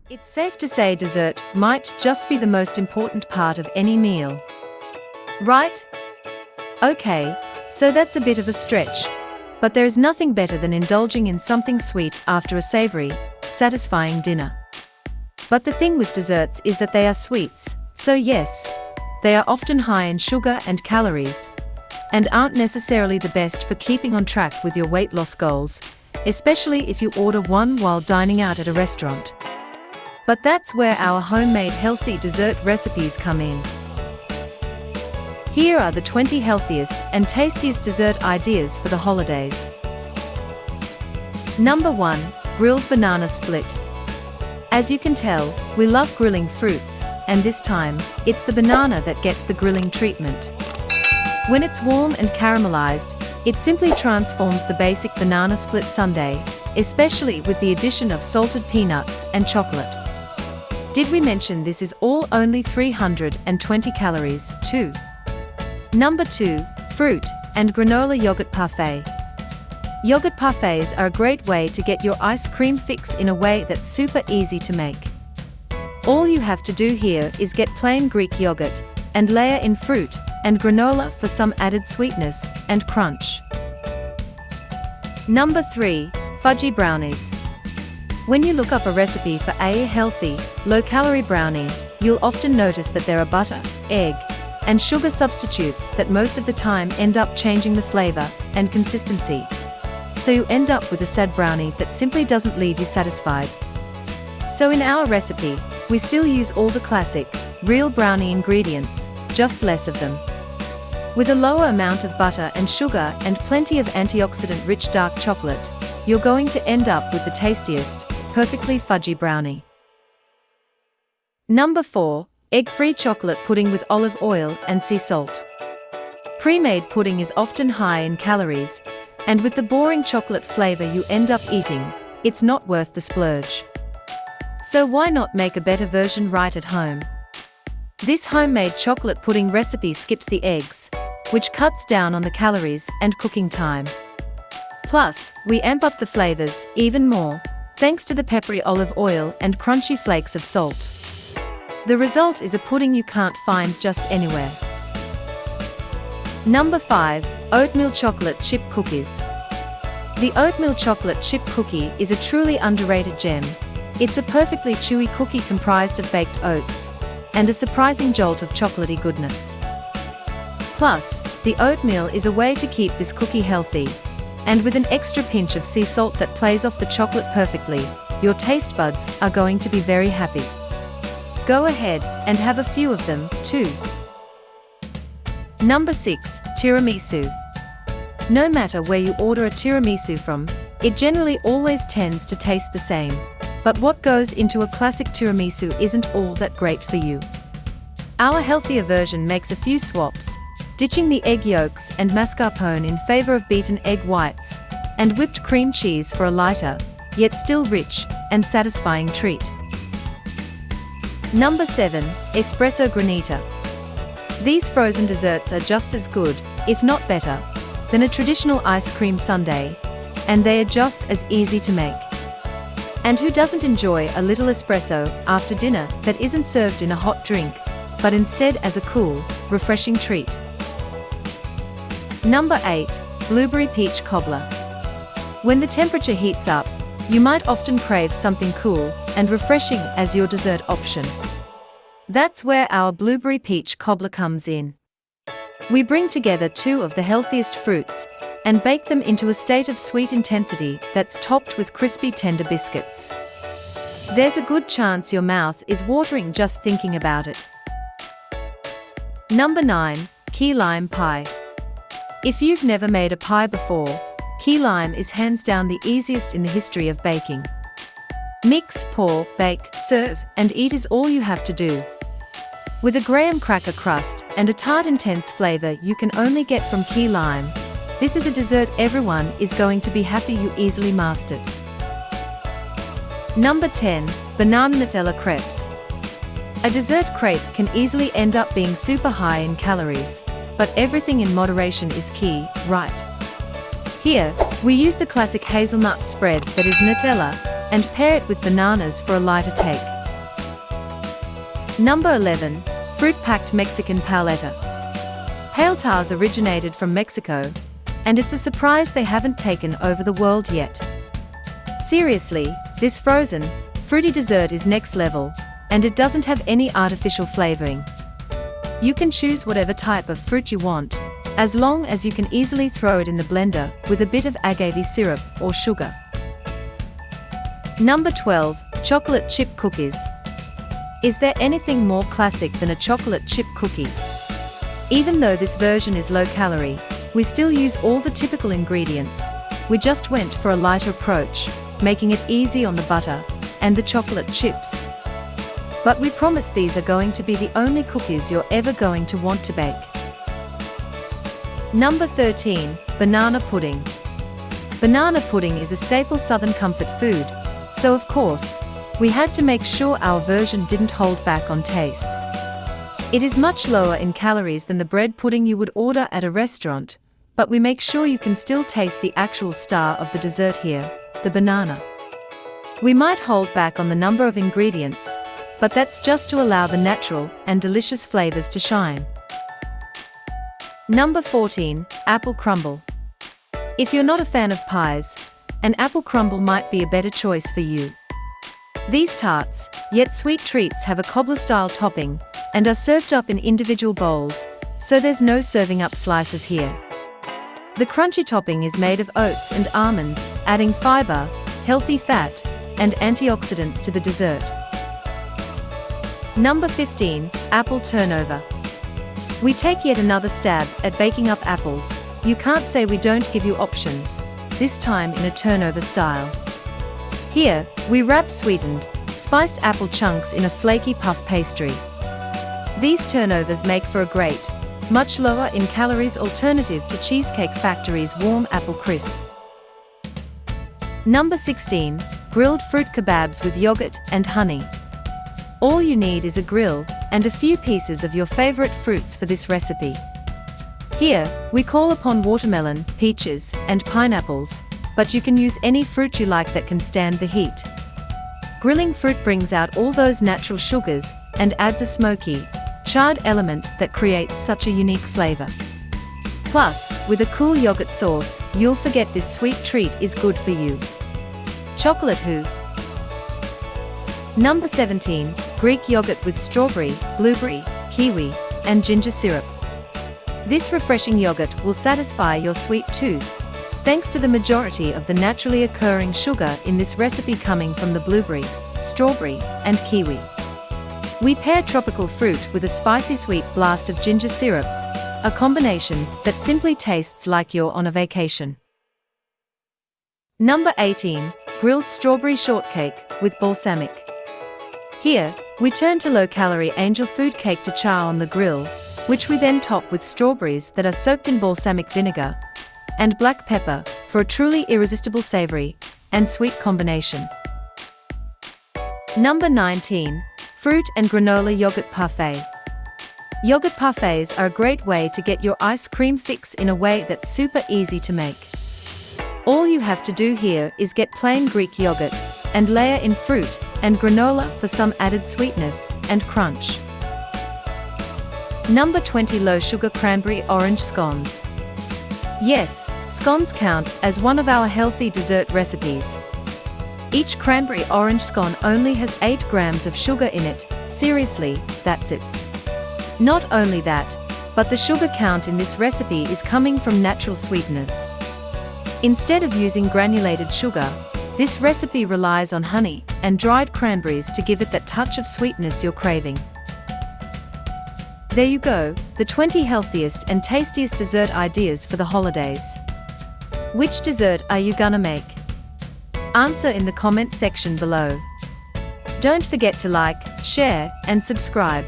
It's safe to say dessert might just be the most important part of any meal. Right? Okay, so that's a bit of a stretch. But there is nothing better than indulging in something sweet after a savory, satisfying dinner. But the thing with desserts is that they are sweets, so yes, they are often high in sugar and calories, and aren't necessarily the best for keeping on track with your weight loss goals, especially if you order one while dining out at a restaurant. But that's where our homemade healthy dessert recipes come in. Here are the 20 healthiest and tastiest dessert ideas for the holidays. Number 1. Grilled banana split. As you can tell, we love grilling fruits, and this time, it's the banana that gets the grilling treatment. When it's warm and caramelized, it simply transforms the basic banana split sundae, especially with the addition of salted peanuts and chocolate. Did we mention this is all only 320 calories, too? Number 2. Fruit and granola yogurt parfait. Yogurt parfaits are a great way to get your ice cream fix in a way that's super easy to make. All you have to do here is get plain Greek yogurt and layer in fruit and granola for some added sweetness and crunch. Number 3. Fudgy brownies. When you look up a recipe for a healthy, low-calorie brownie, you'll often notice that there are butter, egg, and sugar substitutes that most of the time end up changing the flavor and consistency. So you end up with a sad brownie that simply doesn't leave you satisfied. So in our recipe, we still use all the classic, real brownie ingredients, just less of them. With a lower amount of butter and sugar and plenty of antioxidant-rich dark chocolate, you're going to end up with the tastiest, perfectly fudgy brownie. Number 4. Egg-free chocolate pudding with olive oil and sea salt. Pre-made pudding is often high in calories, and with the boring chocolate flavor you end up eating, it's not worth the splurge. So why not make a better version right at home? This homemade chocolate pudding recipe skips the eggs, which cuts down on the calories and cooking time. Plus, we amp up the flavors even more, thanks to the peppery olive oil and crunchy flakes of salt. The result is a pudding you can't find just anywhere. Number 5. Oatmeal chocolate chip cookies. The oatmeal chocolate chip cookie is a truly underrated gem. It's a perfectly chewy cookie comprised of baked oats and a surprising jolt of chocolatey goodness. Plus, the oatmeal is a way to keep this cookie healthy, and with an extra pinch of sea salt that plays off the chocolate perfectly, your taste buds are going to be very happy. Go ahead and have a few of them, too. Number 6. Tiramisu. No matter where you order a tiramisu from, it generally always tends to taste the same. But what goes into a classic tiramisu isn't all that great for you. Our healthier version makes a few swaps, ditching the egg yolks and mascarpone in favor of beaten egg whites, and whipped cream cheese for a lighter, yet still rich and satisfying treat. Number 7. Espresso granita. These frozen desserts are just as good, if not better, than a traditional ice cream sundae, and they are just as easy to make. And who doesn't enjoy a little espresso after dinner that isn't served in a hot drink, but instead as a cool, refreshing treat? Number 8. Blueberry peach cobbler. When the temperature heats up, you might often crave something cool and refreshing as your dessert option. That's where our blueberry peach cobbler comes in. We bring together two of the healthiest fruits and bake them into a state of sweet intensity that's topped with crispy tender biscuits. There's a good chance your mouth is watering just thinking about it. Number 9. Key lime pie. If you've never made a pie before, key lime is hands down the easiest in the history of baking. Mix, pour, bake, serve, and eat is all you have to do. With a graham cracker crust and a tart intense flavor you can only get from key lime, this is a dessert everyone is going to be happy you easily mastered. Number 10. Banana Nutella crepes. A dessert crepe can easily end up being super high in calories, but everything in moderation is key, right? Here, we use the classic hazelnut spread that is Nutella, and pair it with bananas for a lighter take. Number 11. Fruit-packed Mexican paeleta. Paeltas originated from Mexico, and it's a surprise they haven't taken over the world yet. Seriously, this frozen, fruity dessert is next level, and it doesn't have any artificial flavoring. You can choose whatever type of fruit you want, as long as you can easily throw it in the blender with a bit of agave syrup or sugar. Number 12. Chocolate chip cookies. Is there anything more classic than a chocolate chip cookie? Even though this version is low calorie, we still use all the typical ingredients. We just went for a lighter approach, making it easy on the butter and the chocolate chips. But we promise these are going to be the only cookies you're ever going to want to bake. Number 13. Banana pudding. Banana pudding is a staple Southern comfort food, so of course, we had to make sure our version didn't hold back on taste. It is much lower in calories than the bread pudding you would order at a restaurant, but we make sure you can still taste the actual star of the dessert here, the banana. We might hold back on the number of ingredients, but that's just to allow the natural and delicious flavors to shine. Number 14. Apple crumble. If you're not a fan of pies, an apple crumble might be a better choice for you. These tarts, yet sweet treats have a cobbler-style topping and are served up in individual bowls, so there's no serving up slices here. The crunchy topping is made of oats and almonds, adding fiber, healthy fat, and antioxidants to the dessert. Number 15. Apple turnover. We take yet another stab at baking up apples. You can't say we don't give you options, this time in a turnover style. Here, we wrap sweetened, spiced apple chunks in a flaky puff pastry. These turnovers make for a great, much lower in calories alternative to Cheesecake Factory's warm apple crisp. Number 16. Grilled fruit kebabs with yogurt and honey. All you need is a grill and a few pieces of your favorite fruits for this recipe. Here, we call upon watermelon, peaches, and pineapples, but you can use any fruit you like that can stand the heat. Grilling fruit brings out all those natural sugars and adds a smoky, charred element that creates such a unique flavor. Plus, with a cool yogurt sauce, you'll forget this sweet treat is good for you. Chocolate who? Number 17. Greek yogurt with strawberry, blueberry, kiwi, and ginger syrup. This refreshing yogurt will satisfy your sweet tooth, thanks to the majority of the naturally occurring sugar in this recipe coming from the blueberry, strawberry, and kiwi. We pair tropical fruit with a spicy sweet blast of ginger syrup, a combination that simply tastes like you're on a vacation. Number 18. Grilled strawberry shortcake with balsamic. Here, we turn to low-calorie angel food cake to char on the grill, which we then top with strawberries that are soaked in balsamic vinegar and black pepper for a truly irresistible savory and sweet combination. Number 19. Fruit and granola yogurt parfait. Yogurt parfaits are a great way to get your ice cream fix in a way that's super easy to make. All you have to do here is get plain Greek yogurt and layer in fruit and granola for some added sweetness and crunch. Number 20. Low sugar cranberry orange scones. Yes, scones count as one of our healthy dessert recipes. Each cranberry orange scone only has 8 grams of sugar in it. Seriously, that's it. Not only that, but the sugar count in this recipe is coming from natural sweeteners. Instead of using granulated sugar, this recipe relies on honey and dried cranberries to give it that touch of sweetness you're craving. There you go, the 20 healthiest and tastiest dessert ideas for the holidays. Which dessert are you gonna make? Answer in the comment section below. Don't forget to like, share, and subscribe.